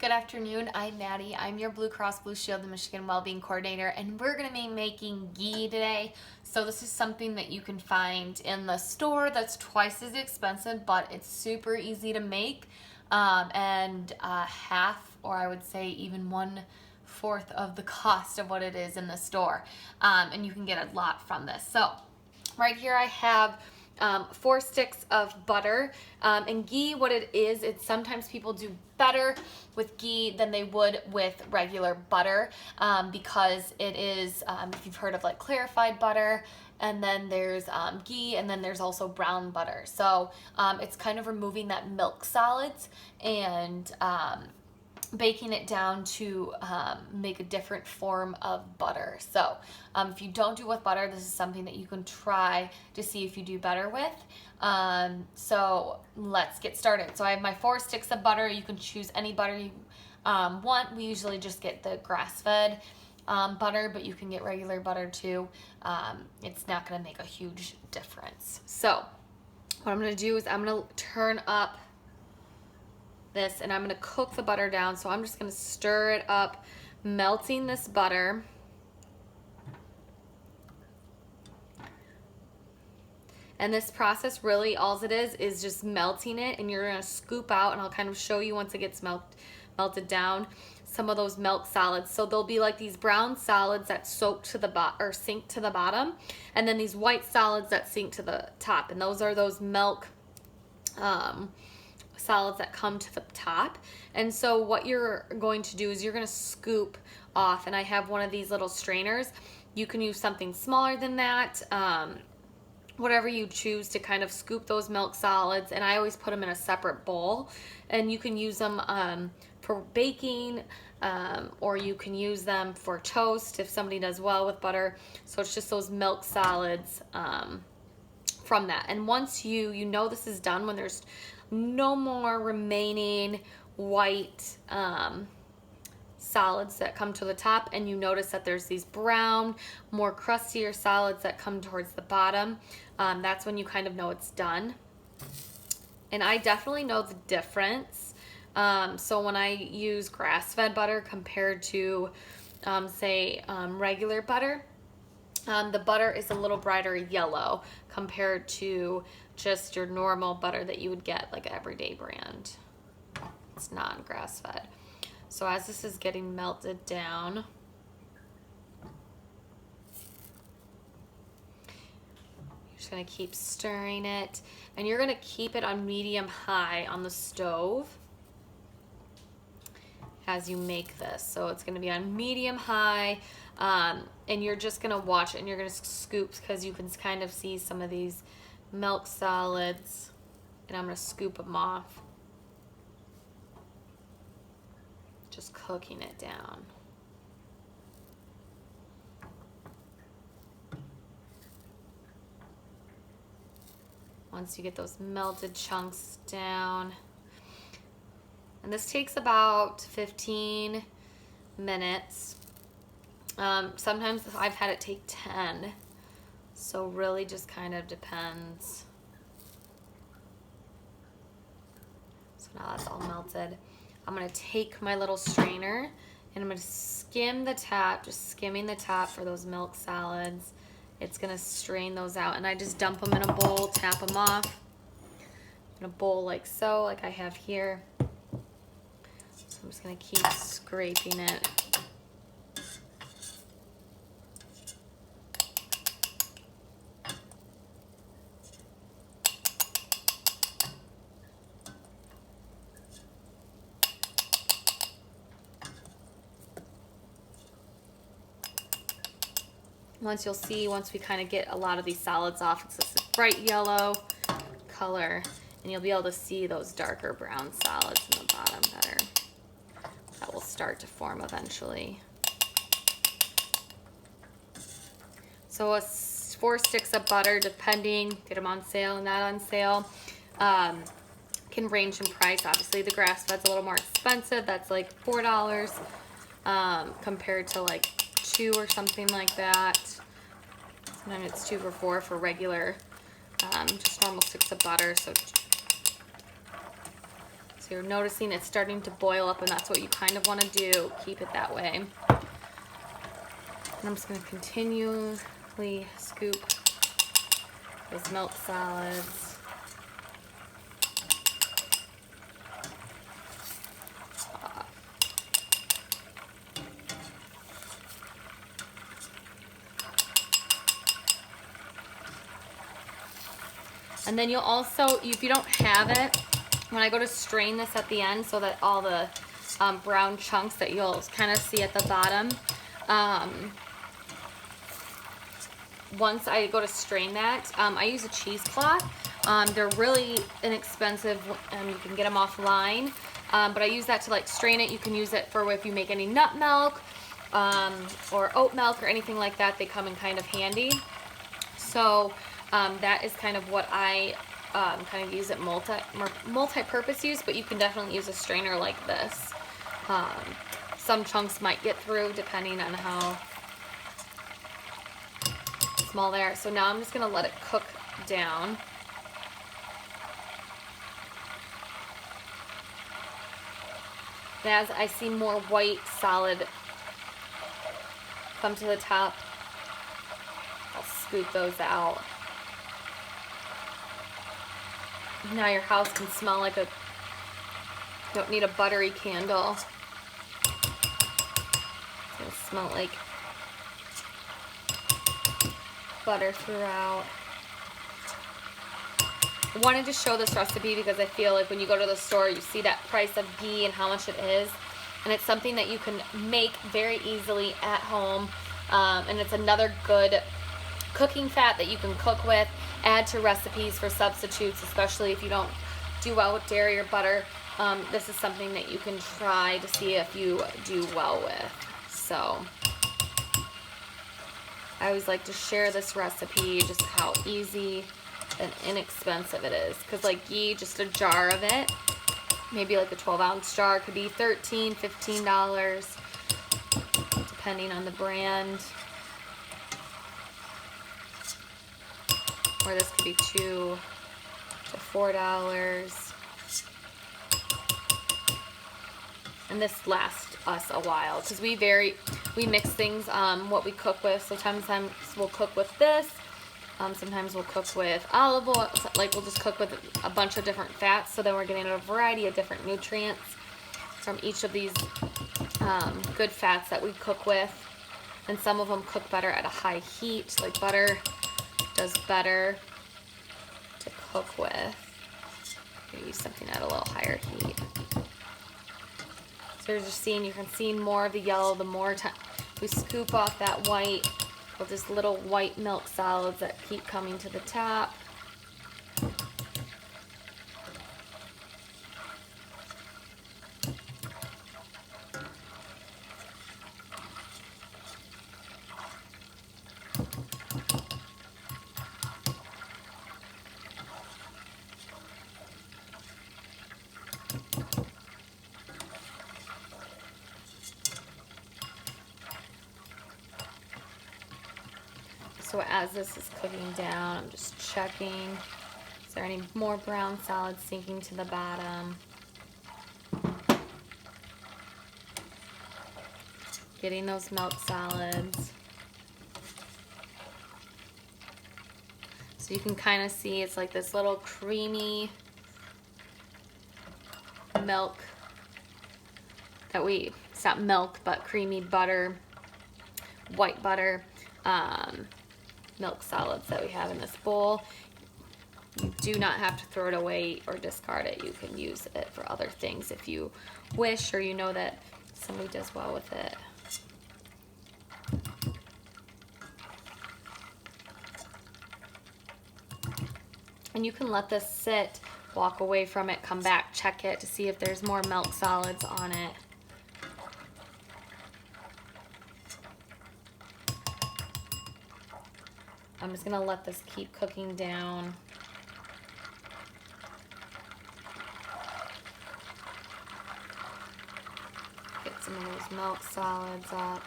Good afternoon, I'm Maddie. I'm your Blue Cross Blue Shield of Michigan Wellbeing Coordinator, and we're going to be making ghee today. So this is something that you can find in the store that's twice as expensive, but it's super easy to make, and half, or I would say even 1/4 of the cost of what it is in the store. And you can get a lot from this. So right here I have 4 sticks of butter, and ghee, what it is, it's sometimes people do better with ghee than they would with regular butter, because it is, if you've heard of like clarified butter, and then there's ghee, and then there's also brown butter. So it's kind of removing that milk solids and baking it down to make a different form of butter. So if you don't do with butter, this is something that you can try to see if you do better with. So let's get started. So I have my 4 sticks of butter. You can choose any butter you want. We usually just get the grass-fed butter, but you can get regular butter too. It's not going to make a huge difference. So what I'm going to do is I'm going to turn up this, and I'm going to cook the butter down. So I'm just going to stir it up, melting this butter. And this process, really all it is just melting it, and you're going to scoop out, and I'll kind of show you once it gets melted down, some of those milk solids. So there'll be like these brown solids that soak to the or sink to the bottom, and then these white solids that sink to the top, and those are those milk solids that come to the top. And so what you're going to do is you're going to scoop off, and I have one of these little strainers. You can use something smaller than that, whatever you choose to kind of scoop those milk solids, and I always put them in a separate bowl. And you can use them for baking, or you can use them for toast if somebody does well with butter. So it's just those milk solids from that. And once you know this is done, when there's no more remaining white solids that come to the top, and you notice that there's these brown, more crustier solids that come towards the bottom, that's when you kind of know it's done. And I definitely know the difference. So when I use grass-fed butter compared to say regular butter, the butter is a little brighter yellow compared to just your normal butter that you would get like an everyday brand. It's non-grass fed. So as this is getting melted down, you're just gonna keep stirring it, and you're gonna keep it on medium-high on the stove as you make this. So it's gonna be on medium-high, and you're just gonna watch it, and you're gonna scoop, because you can kind of see some of these milk solids, and I'm gonna scoop them off, just cooking it down. Once you get those melted chunks down, and this takes about 15 minutes. Sometimes I've had it take 10. So really just kind of depends. So now that's all melted. I'm gonna take my little strainer, and I'm gonna skim the top, just skimming the top for those milk solids. It's gonna strain those out, and I just dump them in a bowl, tap them off in a bowl like so, like I have here. So I'm just gonna keep scraping it. Once we kind of get a lot of these solids off, it's this bright yellow color, and you'll be able to see those darker brown solids in the bottom better. That will start to form eventually. So 4 sticks of butter, depending, get them on sale, not on sale, can range in price. Obviously the grass-fed's a little more expensive. That's like $4 compared to like 2 or something like that. Sometimes it's 2 for $4 for regular, just normal sticks of butter. So you're noticing it's starting to boil up, and that's what you kind of want to do. Keep it that way. And I'm just going to continually scoop those milk solids. And then you'll also, if you don't have it, when I go to strain this at the end so that all the brown chunks that you'll kind of see at the bottom, once I go to strain that, I use a cheesecloth. They're really inexpensive and you can get them offline, but I use that to like strain it. You can use it for if you make any nut milk or oat milk or anything like that. They come in kind of handy. So that is kind of what I kind of use at multi-purpose use, but you can definitely use a strainer like this. Some chunks might get through depending on how small they are. So now I'm just going to let it cook down. And as I see more white solid come to the top, I'll scoop those out. Now your house can smell like you don't need a buttery candle. It's gonna smell like butter throughout. I wanted to show this recipe because I feel like when you go to the store, you see that price of ghee and how much it is. And it's something that you can make very easily at home. And it's another good cooking fat that you can cook with, add to recipes for substitutes, especially if you don't do well with dairy or butter. This is something that you can try to see if you do well with. So I always like to share this recipe, just how easy and inexpensive it is. Because like ghee, just a jar of it, maybe like a 12-ounce jar, could be $13, $15, depending on the brand. Or this could be $2 to $4. And this lasts us a while because we mix things what we cook with. So sometimes we'll cook with this. Sometimes we'll cook with olive oil. Like we'll just cook with a bunch of different fats. So then we're getting a variety of different nutrients from each of these good fats that we cook with. And some of them cook better at a high heat, like butter does better to cook with. Maybe something at a little higher heat. So you're just seeing, you can see more of the yellow the more time we scoop off that white, with just little white milk solids that keep coming to the top. So as this is cooking down, I'm just checking, is there any more brown solids sinking to the bottom? Getting those milk solids. So you can kind of see it's like this little creamy milk that it's not milk, but creamy butter, white butter, milk solids that we have in this bowl. You do not have to throw it away or discard it. You can use it for other things if you wish, or you know that somebody does well with it. And you can let this sit, walk away from it, come back, check it to see if there's more milk solids on it. I'm just going to let this keep cooking down. Get some of those milk solids up.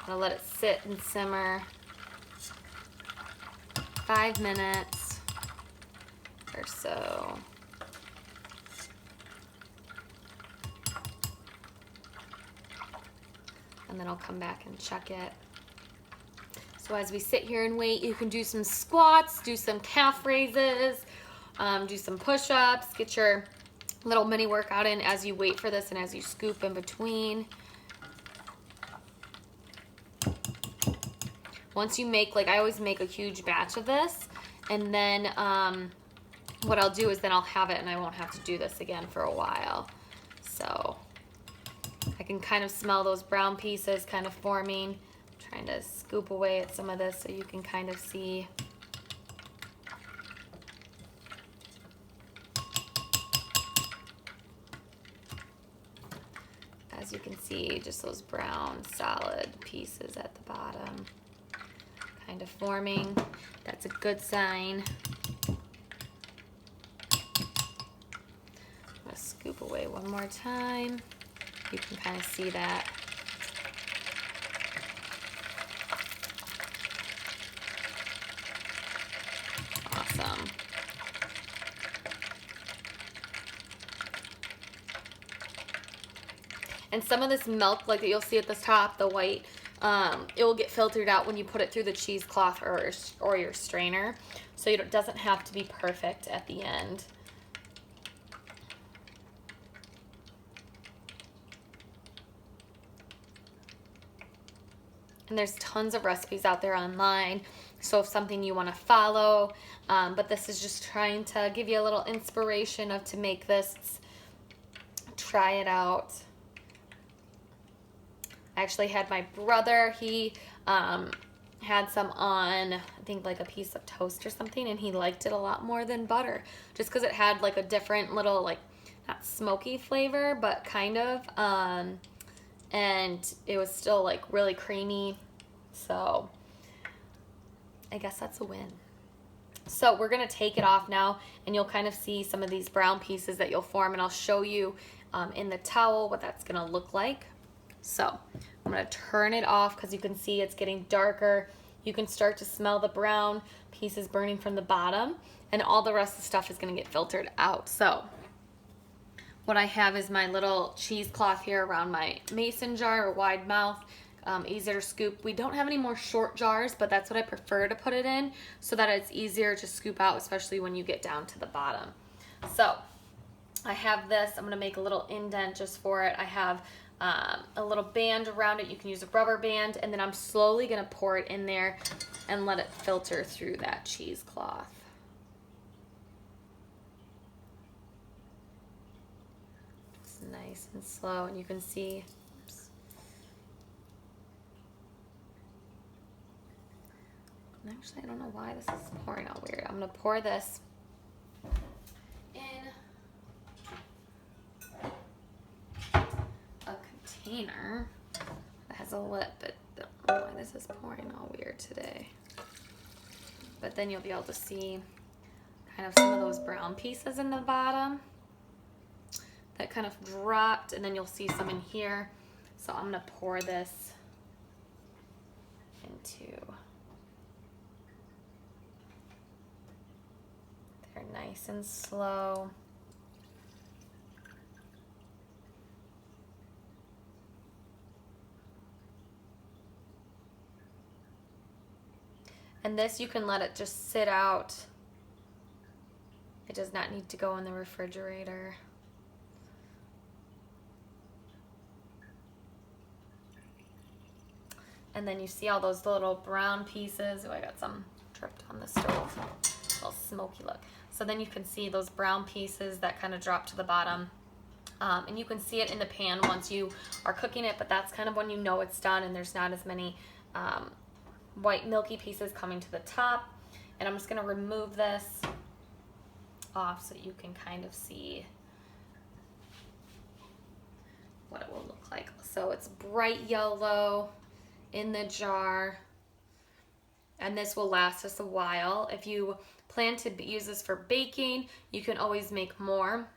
I'm gonna let it sit and simmer 5 minutes or so. And then I'll come back and check it. So as we sit here and wait, you can do some squats, do some calf raises, do some push-ups, get your little mini workout in as you wait for this and as you scoop in between. Once you make, like I always make a huge batch of this, and then what I'll do is then I'll have it and I won't have to do this again for a while. So I can kind of smell those brown pieces kind of forming. I'm trying to scoop away at some of this so you can kind of see. As you can see, just those brown solid pieces at the bottom kind of forming. That's a good sign. I'm gonna scoop away one more time. You can kind of see that. Awesome. And some of this milk, like that you'll see at the top, the white, it will get filtered out when you put it through the cheesecloth or your strainer. So it doesn't have to be perfect at the end. And there's tons of recipes out there online, so if something you want to follow, but this is just trying to give you a little inspiration of to make this, try it out. I actually had my brother, he had some on, I think like a piece of toast or something, and he liked it a lot more than butter, just because it had like a different little, like, not smoky flavor, but kind of, and it was still like really creamy, so I guess that's a win. So we're gonna take it off now, and you'll kind of see some of these brown pieces that you'll form, and I'll show you in the towel what that's gonna look like. So I'm gonna turn it off because you can see it's getting darker. You can start to smell the brown pieces burning from the bottom, and all the rest of the stuff is gonna get filtered out. So what I have is my little cheesecloth here around my mason jar or wide mouth, easier to scoop. We don't have any more short jars, but that's what I prefer to put it in so that it's easier to scoop out, especially when you get down to the bottom. So I have this, I'm gonna make a little indent just for it. I have a little band around it. You can use a rubber band, and then I'm slowly gonna pour it in there and let it filter through that cheesecloth. Just nice and slow, and you can see, oops. Actually, I don't know why this is pouring out weird. I'm gonna pour this in a container that has a lip, but I don't know why this is pouring all weird today. But then you'll be able to see kind of some of those brown pieces in the bottom that kind of dropped, and then you'll see some in here. So I'm gonna pour this into there nice and slow. And this, you can let it just sit out. It does not need to go in the refrigerator. And then you see all those little brown pieces. Oh, I got some dripped on the stove. A little smoky look. So then you can see those brown pieces that kind of drop to the bottom. And you can see it in the pan once you are cooking it, but that's kind of when you know it's done and there's not as many white milky pieces coming to the top. And I'm just gonna remove this off so you can kind of see what it will look like. So it's bright yellow in the jar, and this will last us a while. If you plan to use this for baking, you can always make more.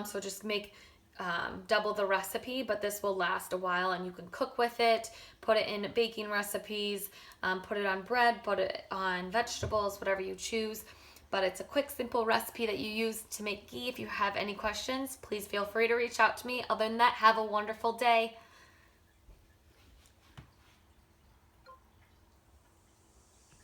So just make double the recipe, but this will last a while and you can cook with it, put it in baking recipes, put it on bread, put it on vegetables, whatever you choose. But it's a quick, simple recipe that you use to make ghee. If you have any questions, please feel free to reach out to me. Other than that, have a wonderful day.